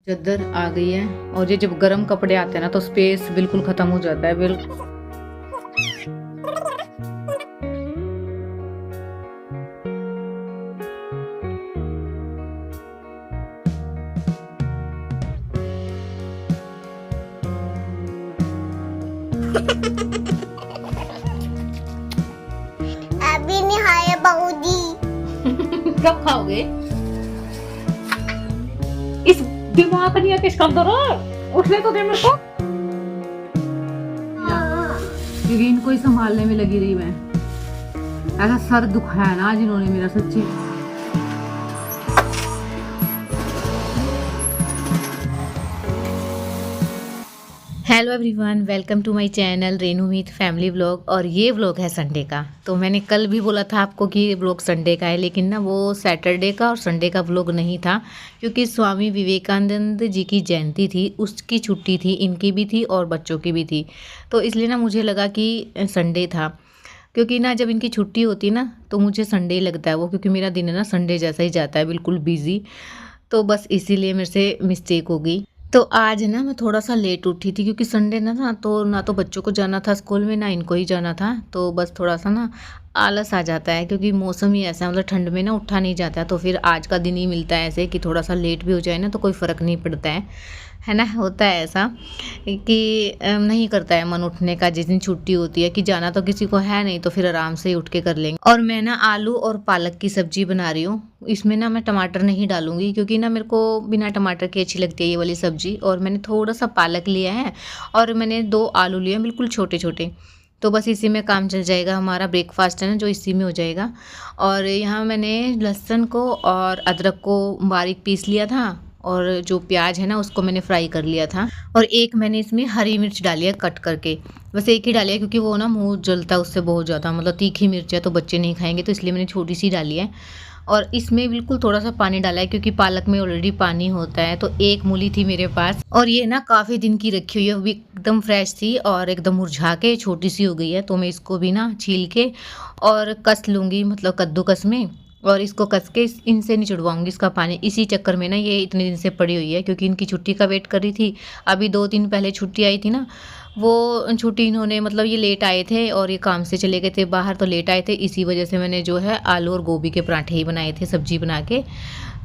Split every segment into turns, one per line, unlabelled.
चादर आ गई है। और ये जब गर्म कपड़े आते हैं ना तो स्पेस बिल्कुल खत्म हो जाता है। बिल्कुल
अभी नहीं खाए बाबूजी।
कब खाओगे? इस दिमाग नहीं है किसका अंदर उठने तो दे मेरे को। क्योंकि इनको ही संभालने में लगी रही मैं। ऐसा सर दुखाया ना आज इन्होंने मेरा सच्ची। Hello everyone, welcome to my channel Renu Meet family vlog. और ये व्लॉग है संडे का। तो मैंने कल भी बोला था आपको कि ये व्लॉग संडे का है, लेकिन ना वो सैटरडे का और संडे का व्लॉग नहीं था, क्योंकि स्वामी विवेकानंद जी की जयंती थी, उसकी छुट्टी थी, इनकी भी थी और बच्चों की भी थी। तो इसलिए ना मुझे लगा कि संडे था, क्योंकि ना जब इनकी छुट्टी होती है ना तो मुझे संडे ही लगता है वो, क्योंकि मेरा दिन है ना संडे जैसा ही जाता है, बिल्कुल बिजी। तो बस इसीलिए मेरे से मिस्टेक हो गई। तो आज ना मैं थोड़ा सा लेट उठी थी, क्योंकि संडे ना तो बच्चों को जाना था स्कूल में, ना इनको ही जाना था। तो बस थोड़ा सा ना आलस आ जाता है, क्योंकि मौसम ही ऐसा है, मतलब ठंड में ना उठा नहीं जाता है। तो फिर आज का दिन ही मिलता है ऐसे कि थोड़ा सा लेट भी हो जाए ना तो कोई फ़र्क नहीं पड़ता है ना। होता है ऐसा कि नहीं करता है मन उठने का जिस दिन छुट्टी होती है, कि जाना तो किसी को है नहीं, तो फिर आराम से ही उठ के कर लेंगे। और मैं ना आलू और पालक की सब्जी बना रही हूँ। इसमें ना मैं टमाटर नहीं डालूंगी, क्योंकि ना मेरे को बिना टमाटर की अच्छी लगती है ये वाली सब्जी। और मैंने थोड़ा सा पालक लिया है और मैंने 2 आलू लिए हैं, बिल्कुल छोटे छोटे। तो बस इसी में काम चल जाएगा, हमारा ब्रेकफास्ट है ना जो इसी में हो जाएगा। और यहाँ मैंने लहसुन को और अदरक को बारीक पीस लिया था, और जो प्याज है ना उसको मैंने फ्राई कर लिया था। और एक मैंने इसमें हरी मिर्च डाली है कट करके, बस एक ही डाली है, क्योंकि वो ना मुंह जलता है उससे बहुत ज़्यादा, मतलब तीखी मिर्च है तो बच्चे नहीं खाएंगे, तो इसलिए मैंने छोटी सी डाली है। और इसमें बिल्कुल थोड़ा सा पानी डाला है, क्योंकि पालक में ऑलरेडी पानी होता है। तो एक मूली थी मेरे पास, और ये ना काफ़ी दिन की रखी हुई है, वो भी एकदम फ्रेश थी और एकदम मुरझा के छोटी सी हो गई है। तो मैं इसको भी ना छील के और कस लूँगी, मतलब कद्दूकस में, और इसको कस के इनसे नहीं छुड़वाऊंगी इसका पानी। इसी चक्कर में ना ये इतने दिन से पड़ी हुई है, क्योंकि इनकी छुट्टी का वेट कर रही थी। अभी 2 दिन पहले छुट्टी आई थी ना, वो छुट्टी इन्होंने, मतलब ये लेट आए थे और ये काम से चले गए थे बाहर, तो लेट आए थे, इसी वजह से मैंने जो है आलू और गोभी के पराठे ही बनाए थे सब्जी बना के।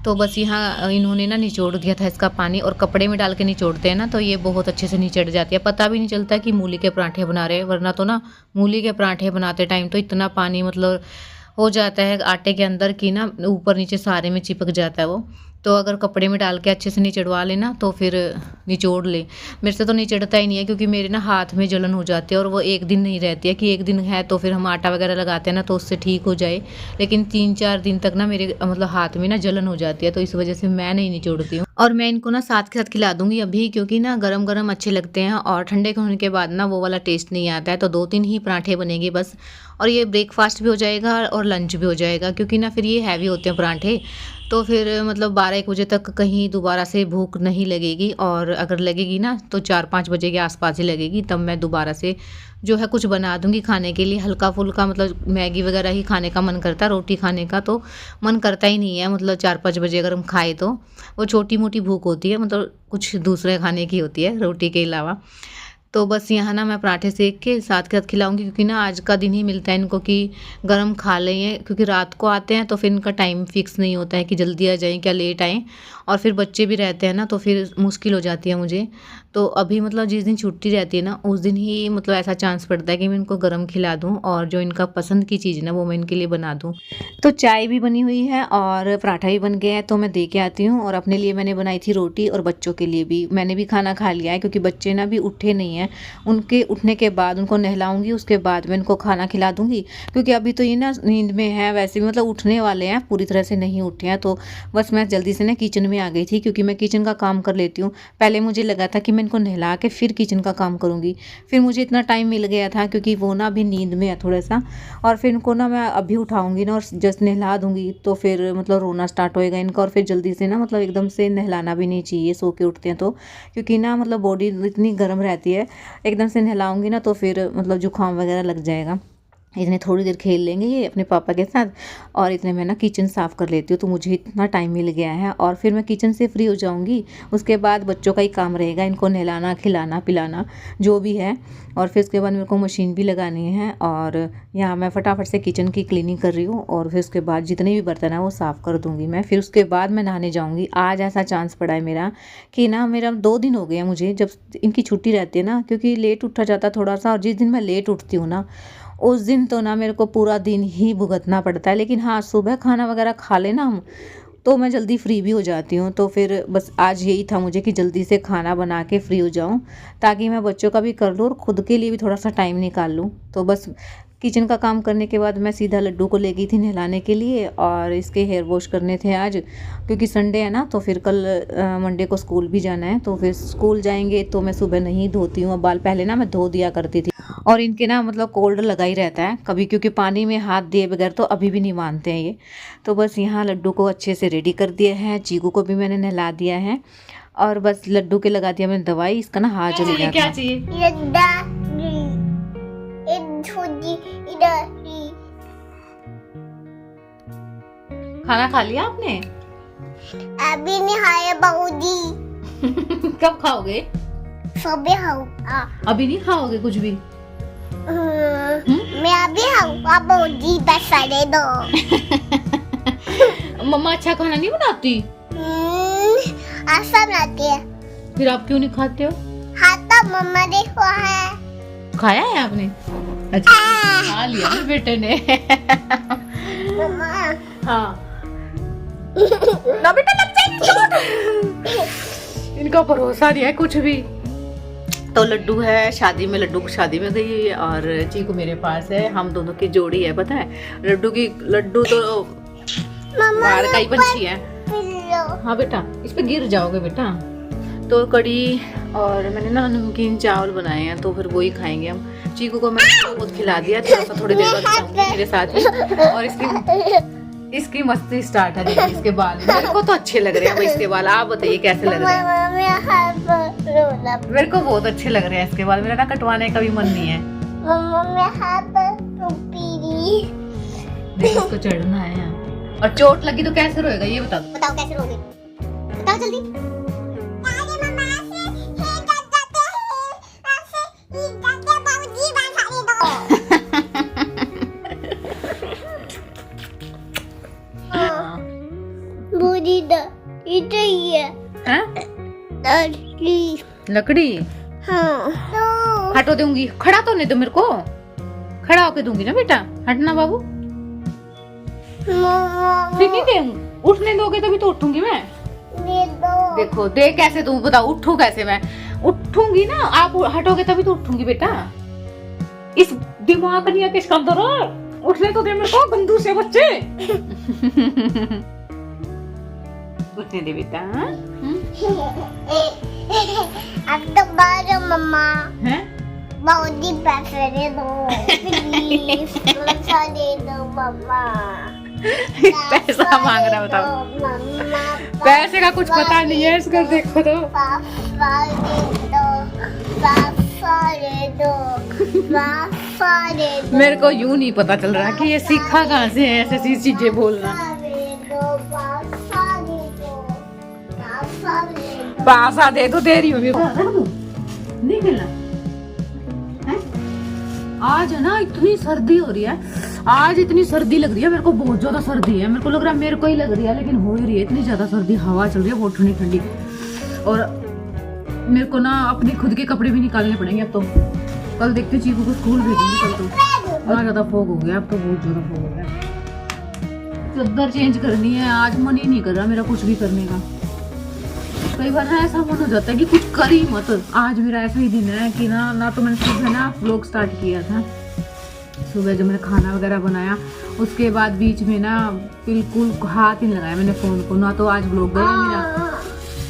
तो बस यहाँ इन्होंने ना निचोड़ दिया था इसका पानी, और कपड़े में डाल के निचोड़ते हैं ना तो ये बहुत अच्छे से निचड़ जाती है, पता भी नहीं चलता कि मूली के पराठे बना रहे हैं। वरना तो ना मूली के पराठे बनाते टाइम तो इतना पानी मतलब हो जाता है आटे के अंदर की ना, ऊपर नीचे सारे में चिपक जाता है वो। तो अगर कपड़े में डाल के अच्छे से निचड़वा लेना तो फिर निचोड़ ले। मेरे से तो निचड़ता ही नहीं है, क्योंकि मेरे ना हाथ में जलन हो जाती है, और वो एक दिन नहीं रहती है, कि एक दिन है तो फिर हम आटा वगैरह लगाते हैं ना तो उससे ठीक हो जाए। लेकिन 3-4 दिन तक ना मेरे मतलब हाथ में ना जलन हो जाती है, तो इस वजह से मैं नहीं निचोड़ती हूँ। और मैं इनको ना साथ के साथ खिला दूंगी अभी, क्योंकि ना गरम गरम अच्छे लगते हैं, और ठंडे होने के बाद ना वो वाला टेस्ट नहीं आता है। तो 2-3 ही पराठे बनेंगे बस, और ये ब्रेकफास्ट भी हो जाएगा और लंच भी हो जाएगा, क्योंकि ना फिर ये हैवी होते हैं पराठे। तो फिर मतलब 12-1 बजे तक कहीं दोबारा से भूख नहीं लगेगी, और अगर लगेगी ना तो 4-5 बजे के आसपास ही लगेगी, तब मैं दोबारा से जो है कुछ बना दूंगी खाने के लिए हल्का फुल्का। मतलब मैगी वगैरह ही खाने का मन करता है, रोटी खाने का तो मन करता ही नहीं है। मतलब 4-5 बजे अगर हम खाए तो वो छोटी मोटी भूख होती है, मतलब कुछ दूसरे खाने की होती है रोटी के अलावा। तो बस यहाँ ना मैं पराठे सेक के साथ के साथ खिलाऊंगी, क्योंकि ना आज का दिन ही मिलता है इनको कि गरम खा लें, क्योंकि रात को आते हैं तो फिर इनका टाइम फिक्स नहीं होता है कि जल्दी आ जाएं क्या लेट आएँ, और फिर बच्चे भी रहते हैं ना तो फिर मुश्किल हो जाती है मुझे। तो अभी मतलब जिस दिन छुट्टी रहती है ना उस दिन ही मतलब ऐसा चांस पड़ता है कि मैं इनको गरम खिला दूँ, और जो इनका पसंद की चीज़ ना वो मैं इनके लिए बना दूँ। तो चाय भी बनी हुई है और पराठा भी बन गया है, तो मैं दे के आती हूँ। और अपने लिए मैंने बनाई थी रोटी, और बच्चों के लिए भी मैंने भी खाना खा लिया है, क्योंकि बच्चे ना भी उठे नहीं हैं। उनके उठने के बाद उनको नहलाऊंगी, उसके बाद मैं इनको खाना खिला दूंगी, क्योंकि अभी तो ये ना नींद में है, वैसे भी मतलब उठने वाले हैं, पूरी तरह से नहीं उठे हैं। तो बस मैं जल्दी से ना किचन में आ गई थी, क्योंकि मैं किचन का काम कर लेती हूँ। पहले मुझे लगा था कि मैं इनको नहला के फिर किचन का काम करूँगी, फिर मुझे इतना टाइम मिल गया था, क्योंकि वो ना अभी नींद में है थोड़ा सा। और फिर इनको ना मैं अभी उठाऊंगी ना और जस्ट नहला दूंगी, तो फिर मतलब रोना स्टार्ट होएगा इनका। और फिर जल्दी से ना मतलब एकदम से नहलाना भी नहीं चाहिए सो के उठते हैं तो, क्योंकि ना मतलब बॉडी इतनी गर्म रहती है, एकदम से नहलाऊंगी ना तो फिर मतलब जुकाम वगैरह लग जाएगा। इतने थोड़ी देर खेल लेंगे ये अपने पापा के साथ, और इतने मैं ना किचन साफ़ कर लेती हूँ। तो मुझे इतना टाइम मिल गया है और फिर मैं किचन से फ्री हो जाऊँगी। उसके बाद बच्चों का ही काम रहेगा, इनको नहलाना खिलाना पिलाना जो भी है। और फिर उसके बाद मेरे को मशीन भी लगानी है, और यहाँ मैं फटाफट से किचन की क्लीनिंग कर रही हूँ, और फिर उसके बाद जितने भी बर्तन हैं वो साफ़ कर दूँगी मैं। फिर उसके बाद मैं नहाने जाऊँगी। आज ऐसा चांस पड़ा है मेरा कि ना, मेरा 2 दिन हो गए हैं मुझे जब इनकी छुट्टी रहती है ना, क्योंकि लेट उठा जाता थोड़ा सा, और जिस दिन मैं लेट उठती हूँ ना उस दिन तो ना मेरे को पूरा दिन ही भुगतना पड़ता है। लेकिन हाँ, सुबह खाना वगैरह खा लेना हम, तो मैं जल्दी फ्री भी हो जाती हूँ। तो फिर बस आज यही था मुझे कि जल्दी से खाना बना के फ्री हो जाऊँ, ताकि मैं बच्चों का भी कर लूँ और ख़ुद के लिए भी थोड़ा सा टाइम निकाल लूँ। तो बस किचन का काम करने के बाद मैं सीधा लड्डू को ले गई थी नहलाने के लिए, और इसके हेयर वॉश करने थे आज, क्योंकि संडे है ना। तो फिर कल मंडे को स्कूल भी जाना है, तो फिर स्कूल जाएंगे तो मैं सुबह नहीं धोती हूँ बाल। पहले ना मैं धो दिया करती थी, और इनके ना मतलब कोल्ड लगा ही रहता है कभी, क्योंकि पानी में हाथ दिए बगैर तो अभी भी नहीं मानते हैं ये। तो बस यहाँ लड्डू को अच्छे से रेडी कर दिया है, चीकू को भी मैंने नहला दिया है, और बस लड्डू के लगा दिया मैंने दवाई। इसका ना हाथ जल गया। क्या चाहिए? खाना खा लिया आपने?
अभी नहीं खाया बाबूजी।
कब खाओगे?
सुबह खाऊंगा।
अभी नहीं खाओगे कुछ भी?
मैं अभी खाऊंगा बाबूजी, बस साढ़े 2।
मम्मा अच्छा खाना नहीं बनाती?
आसान आती है।
फिर आप क्यों नहीं खाते हो?
खाता मम्मा देखो है।
खाया है आपने? अच्छा, खा लिया ना बेटे ने।
मम्मा
हाँ ना बेटा, लग जाएगी। इनका भरोसा नहीं है कुछ भी। तो लड्डू है शादी में, लड्डू शादी में गई और चीकू मेरे पास है। हम दोनों की जोड़ी है, पता है। लड्डू तो बाहर का ही पंछी है। हाँ बेटा, इस पे गिर जाओगे बेटा। तो कड़ी और मैंने ना नमकीन चावल बनाए हैं, तो फिर वही खाएंगे हम। चीकू को मैंने बहुत खिला दिया, थोड़ा सा थोड़ी देर बाद खाऊंगी मेरे साथ ही। और इसकी मस्ती स्टार्ट है। देखिए इसके बाल, मेरे को तो अच्छे लग रहे हैं इसके बाल। आप बताइए कैसे लग रहे हैं? मेरे को बहुत अच्छे लग रहे हैं इसके बाल। मेरा ना कटवाने का भी मन नहीं है। इसको चढ़ना है यहाँ। और चोट लगी तो कैसे रोएगा ये बता दो।
बताओ कैसे रोगे, बताओ जल्दी।
लकड़ी?
हाँ।
हटो दूंगी। खड़ा तो नहीं दो मेरे को, खड़ा होके दूंगी ना बेटा। हटना बाबू। फिर नहीं दूंगी। उठने दोगे तभी तो उठूंगी मैं।
दे दो।
देखो दे कैसे दूं, बताओ उठूं कैसे मैं? उठूंगी ना, आप हटोगे तभी तो उठूंगी बेटा। इस दिमाग नहीं है किसका अंदर? उठने तो दे मेरे को, बंदूक से बच्चे। उठने दे बेटा।
अब तो बारो मम्मा।
हैं?
बाबूजी पैसे दे दो प्लीज। पैसा दे दो मम्मा।
पैसा मांग रहा, बताओ। पैसे का कुछ पता नहीं है इसको, देखो तो।
पापा दे दो, पापा दे दो, पापा दे दो।
मेरे को यूं नहीं पता चल रहा कि ये सीखा कहाँ से है ऐसी चीजें बोलना। पासा दे दो, दे रही हूँ। नहीं खेलना है? आज है ना इतनी सर्दी हो रही है, आज इतनी सर्दी लग रही है मेरे को, बहुत ज्यादा सर्दी है। मेरे को लग रहा है मेरे को ही लग रही है, लेकिन हो ही रही है इतनी ज्यादा सर्दी। हवा चल रही है बहुत ठंडी ठंडी, और मेरे को ना अपने खुद के कपड़े भी निकालने पड़ेंगे अब तो। कल देखते चीकू को स्कूल भेजूंगी कल तो। इतना ज्यादा फोग हो गया अब तो, बहुत ज्यादा फोग हो गया। चादर चेंज करनी है, आज मन ही नहीं कर रहा मेरा कुछ भी करने का। कई बार ना ऐसा मन हो जाता है कि कुछ कर ही मत। आज मेरा ऐसा ही दिन है कि ना तो मैंने सुबह ना व्लॉग स्टार्ट किया था। सुबह जब मैंने खाना वगैरह बनाया, उसके बाद बीच में ना बिल्कुल हाथ ही नहीं लगाया मैंने फोन को। ना तो आज व्लॉग गया मेरा,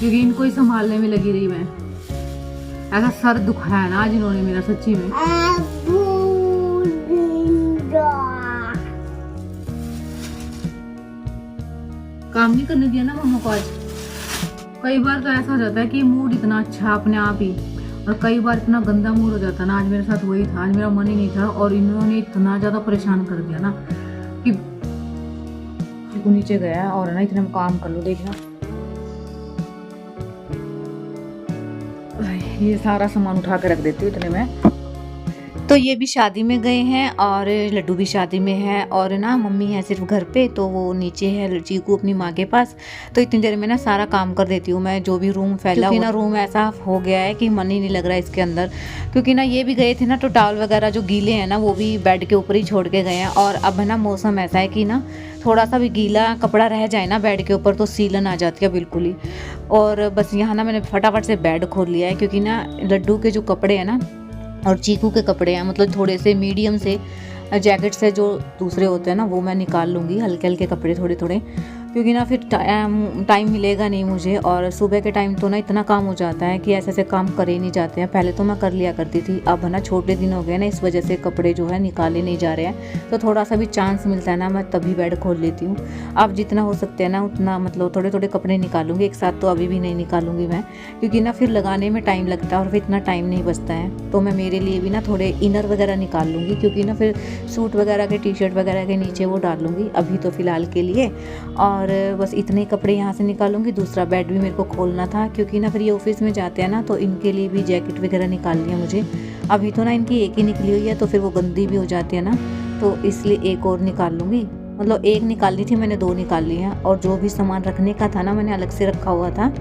क्योंकि इनको ही संभालने में लगी रही मैं। ऐसा सर दुखाया ना आज इन्होंने मेरा, सच्ची में। काम नहीं करने दिया ना मम्मा को आज। कई बार तो ऐसा हो जाता है कि मूड इतना अच्छा अपने आप ही, और कई बार इतना गंदा मूड हो जाता ना, आज मेरे साथ वही था। आज मेरा मन ही नहीं था और इन्होंने इतना ज़्यादा परेशान कर दिया ना कि चीकू नीचे गया और ना इतने में काम कर लो। देखना ये सारा सामान उठा के रख देती हूँ इतने में। तो ये भी शादी में गए हैं और लड्डू भी शादी में है और ना मम्मी है सिर्फ घर पे, तो वो नीचे है चीकू अपनी माँ के पास। तो इतनी देर में ना सारा काम कर देती हूँ मैं, जो भी रूम फैला, क्योंकि ना रूम ऐसा हो गया है कि मन ही नहीं लग रहा है इसके अंदर। क्योंकि ना ये भी गए थे ना, तो टॉवल वगैरह जो गीले हैं ना वो भी बेड के ऊपर ही छोड़ के गए हैं। और अब है ना मौसम ऐसा है कि ना थोड़ा सा भी गीला कपड़ा रह जाए ना बेड के ऊपर तो सीलन आ जाती है बिल्कुल ही। और बस यहाँ ना मैंने फटाफट से बेड खोल लिया है, क्योंकि ना लड्डू के जो कपड़े हैं ना और चीकू के कपड़े हैं, मतलब थोड़े से मीडियम से जैकेट से जो दूसरे होते हैं ना वो मैं निकाल लूँगी, हल्के हल्के कपड़े थोड़े थोड़े, क्योंकि ना फिर टाइम मिलेगा नहीं मुझे। और सुबह के टाइम तो ना इतना काम हो जाता है कि ऐसे ऐसे काम करे ही नहीं जाते हैं। पहले तो मैं कर लिया करती थी, अब है ना छोटे दिन हो गए ना, इस वजह से कपड़े जो है निकाले नहीं जा रहे हैं। तो थोड़ा सा भी चांस मिलता है ना मैं तभी बेड खोल लेती हूँ। अब जितना हो सकते हैं ना उतना मतलब थोड़े थोड़े कपड़े निकालूंगी, एक साथ तो अभी भी नहीं निकालूंगी मैं, क्योंकि ना फिर लगाने में टाइम लगता है और फिर इतना टाइम नहीं बचता है। तो मैं मेरे लिए भी ना थोड़े इनर वगैरह निकाल लूँगी, क्योंकि ना फिर सूट वगैरह के टी शर्ट वगैरह के नीचे वो डाल लूँगी अभी तो फ़िलहाल के लिए। और बस इतने कपड़े यहाँ से निकालूंगी। दूसरा बेड भी मेरे को खोलना था, क्योंकि ना फिर ये ऑफिस में जाते हैं ना, तो इनके लिए भी जैकेट वगैरह निकालनी है मुझे। अभी तो ना इनकी एक ही निकली हुई है, तो फिर वो गंदी भी हो जाती है ना, तो इसलिए एक और निकाल लूँगी। मतलब एक निकालनी थी, मैंने 2 निकाल ली हैं। और जो भी सामान रखने का था ना मैंने अलग से रखा हुआ था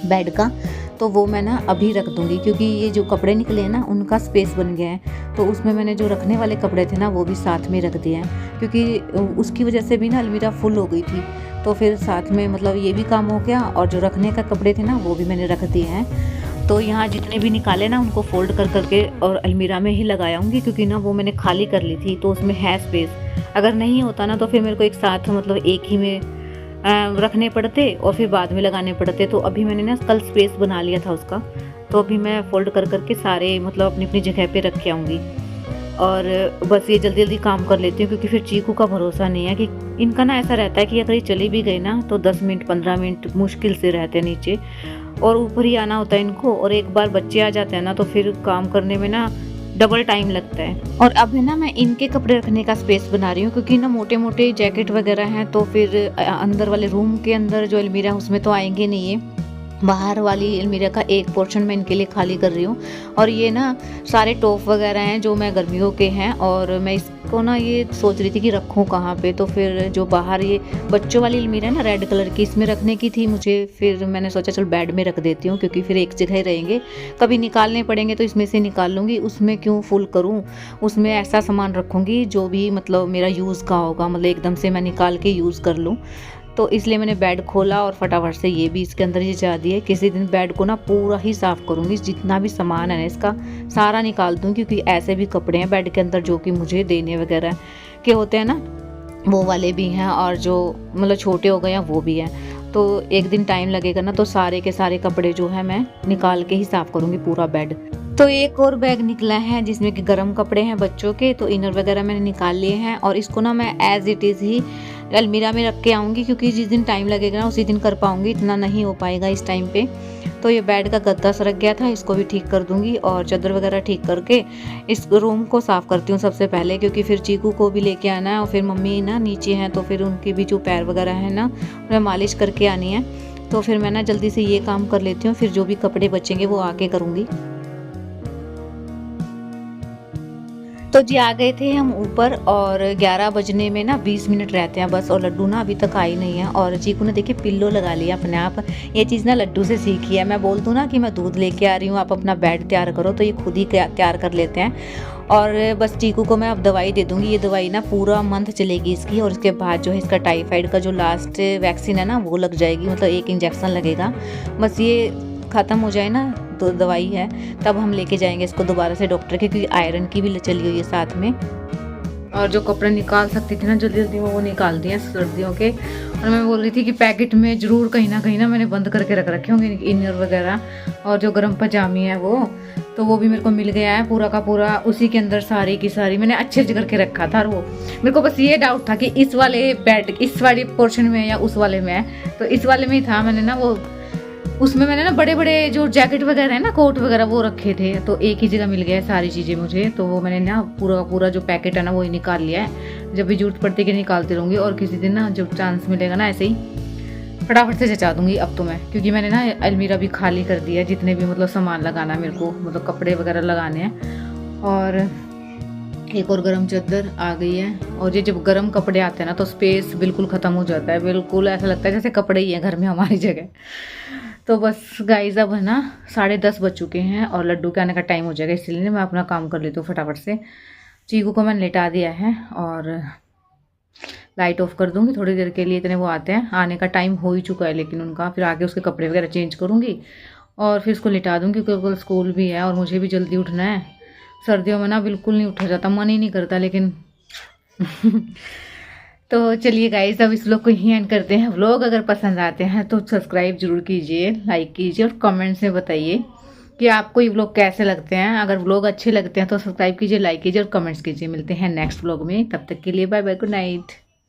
बेड का, तो वो मैं ना अभी रख दूँगी, क्योंकि ये जो कपड़े निकले हैं ना उनका स्पेस बन गया है। तो उसमें मैंने जो रखने वाले कपड़े थे ना वो भी साथ में रख दिए हैं, क्योंकि उसकी वजह से भी ना अलमीरा फुल हो गई थी। तो फिर साथ में मतलब ये भी काम हो गया और जो रखने का कपड़े थे ना वो भी मैंने रख दिए हैं। तो यहाँ जितने भी निकाले ना उनको फोल्ड कर करके और अलमीरा में ही लगाऊंगी, क्योंकि ना वो मैंने खाली कर ली थी तो उसमें है स्पेस। अगर नहीं होता ना तो फिर मेरे को एक साथ मतलब एक ही में रखने पड़ते और फिर बाद में लगाने पड़ते। तो अभी मैंने ना कल स्पेस बना लिया था उसका, तो अभी मैं फोल्ड कर करके सारे मतलब अपनी अपनी जगह पे रख के आऊँगी। और बस ये जल्दी जल्दी काम कर लेती हूँ, क्योंकि फिर चीकू का भरोसा नहीं है कि इनका ना ऐसा रहता है कि अगर ये चले भी गए ना तो 10 मिनट 15 मिनट मुश्किल से रहते हैं नीचे, और ऊपर ही आना होता है इनको। और एक बार बच्चे आ जाते हैं ना तो फिर काम करने में ना डबल टाइम लगता है। और अब है ना मैं इनके कपड़े रखने का स्पेस बना रही हूँ, क्योंकि ना मोटे मोटे जैकेट वगैरह हैं, तो फिर अंदर वाले रूम के अंदर जो अलमीरा है उसमें तो आएंगे नहीं है। बाहर वाली अलमीरा का एक पोर्शन मैं इनके लिए खाली कर रही हूँ। और ये ना सारे टॉप वगैरह हैं जो मैं गर्मियों के हैं, और मैं इसको ना ये सोच रही थी कि रखूँ कहाँ पे। तो फिर जो बाहर ये बच्चों वाली अलमीरा है ना रेड कलर की, इसमें रखने की थी मुझे, फिर मैंने सोचा चल बेड में रख देती हूँ, क्योंकि फिर एक जगह ही रहेंगे, कभी निकालने पड़ेंगे तो इसमें से निकाल लूँगी। उसमें क्यों फुल करूँ, उसमें ऐसा सामान रखूँगी जो भी मतलब मेरा यूज़ का होगा, मतलब एकदम से मैं निकाल के यूज़ कर लूँ। तो इसलिए मैंने बेड खोला और फटाफट से ये भी इसके अंदर ही जा दिए। किसी दिन बेड को ना पूरा ही साफ़ करूँगी, जितना भी सामान है ना इसका सारा निकाल दूँ, क्योंकि ऐसे भी कपड़े हैं बेड के अंदर जो कि मुझे देने वगैरह के होते हैं ना, वो वाले भी हैं, और जो मतलब छोटे हो गए हैं वो भी हैं। तो एक दिन टाइम लगेगा ना, तो सारे के सारे कपड़े जो है मैं निकाल के ही साफ़ करूँगी पूरा बेड। तो एक और बैग निकला है जिसमें कि गर्म कपड़े हैं बच्चों के, तो इनर वगैरह मैंने निकाल लिए हैं, और इसको ना मैं एज इट इज़ ही अलमीरा में रख के आऊँगी, क्योंकि जिस दिन टाइम लगेगा ना उसी दिन कर पाऊँगी, इतना नहीं हो पाएगा इस टाइम पे। तो ये बेड का गद्दा सरक गया था, इसको भी ठीक कर दूँगी, और चादर वगैरह ठीक करके इस रूम को साफ़ करती हूँ सबसे पहले, क्योंकि फिर चीकू को भी लेके आना है, और फिर मम्मी ना नीचे हैं तो फिर उनकी भी जो पैर वगैरह है ना उन्हें मालिश करके आनी है। तो फिर मैं ना जल्दी से ये काम कर लेती हूँ, फिर जो भी कपड़े बचेंगे वो आके करूँगी। तो जी आ गए थे हम ऊपर, और 11 बजने में ना 20 मिनट रहते हैं बस, और लड्डू ना अभी तक आई नहीं है। और चीकू ने देखिए पिल्लो लगा लिया अपने आप। ये चीज़ ना लड्डू से सीखी है। मैं बोल दूँ ना कि मैं दूध लेके आ रही हूँ, आप अपना बेड तैयार करो, तो ये खुद ही तैयार कर लेते हैं। और बस चीकू को मैं अब दवाई दे दूँगी। ये दवाई ना पूरा मंथ चलेगी इसकी, और इसके बाद जो है इसका टाइफाइड का जो लास्ट वैक्सीन है ना वो लग जाएगी, मतलब 1 इंजेक्शन लगेगा। बस ये ख़त्म हो जाए ना, तो दवाई है, तब हम लेके जाएंगे इसको दोबारा से डॉक्टर के, क्योंकि आयरन की भी चली हुई है साथ में। और जो कपड़े निकाल सकती थी ना जल्दी जल्दी वो निकाल दिए सर्दियों के। और मैं बोल रही थी कि पैकेट में ज़रूर कहीं ना मैंने बंद करके रख रखे होंगे इनर वगैरह, और जो गर्म पजामी है वो भी मेरे को मिल गया है पूरा का पूरा, उसी के अंदर सारी की सारी मैंने अच्छे से करके रखा था। और वो मेरे को बस ये डाउट था कि इस वाले बेड इस वाले पोर्शन में या उस वाले में है, तो इस वाले में ही था। मैंने ना वो उसमें मैंने ना बड़े बड़े जो जैकेट वगैरह है ना, कोट वगैरह, वो रखे थे, तो एक ही जगह मिल गया है सारी चीज़ें मुझे। तो वो मैंने ना पूरा पूरा जो पैकेट है ना वही निकाल लिया है। जब भी जरूरत पड़ती है कि निकालती रहूँगी, और किसी दिन ना जब चांस मिलेगा ना ऐसे ही फटाफट से जचा दूंगी अब तो मैं, क्योंकि मैंने ना अलमीरा भी खाली कर दिया है, जितने भी मतलब सामान लगाना है मेरे को, मतलब कपड़े वगैरह लगाने हैं। और एक और गर्म चादर आ गई है। और ये जब गर्म कपड़े आते हैं ना तो स्पेस बिल्कुल ख़त्म हो जाता है, बिल्कुल ऐसा लगता है जैसे कपड़े ही हैं घर में हमारी जगह। तो बस गाइस अब है ना 10:30 बज चुके हैं और लड्डू के आने का टाइम हो जाएगा, इसलिए मैं अपना काम कर लेती हूँ फटाफट से। चीकू को मैंने लेटा दिया है और लाइट ऑफ कर दूंगी थोड़ी देर के लिए, इतने वो आते हैं, आने का टाइम हो ही चुका है लेकिन उनका। फिर आके उसके कपड़े वगैरह चेंज करूँगी और फिर उसको लिटा दूँगी, क्योंकि कल स्कूल भी है और मुझे भी जल्दी उठना है। सर्दियों में ना बिल्कुल नहीं उठा जाता, मन ही नहीं करता लेकिन तो चलिए गाइस अब इस व्लॉग को यहीं एंड करते हैं। व्लॉग अगर पसंद आते हैं तो सब्सक्राइब जरूर कीजिए, लाइक कीजिए और कमेंट्स में बताइए कि आपको ये व्लॉग कैसे लगते हैं। अगर व्लॉग अच्छे लगते हैं तो सब्सक्राइब कीजिए, लाइक कीजिए और कमेंट्स कीजिए। मिलते हैं नेक्स्ट व्लॉग में, तब तक के लिए बाय बाय, गुड नाइट।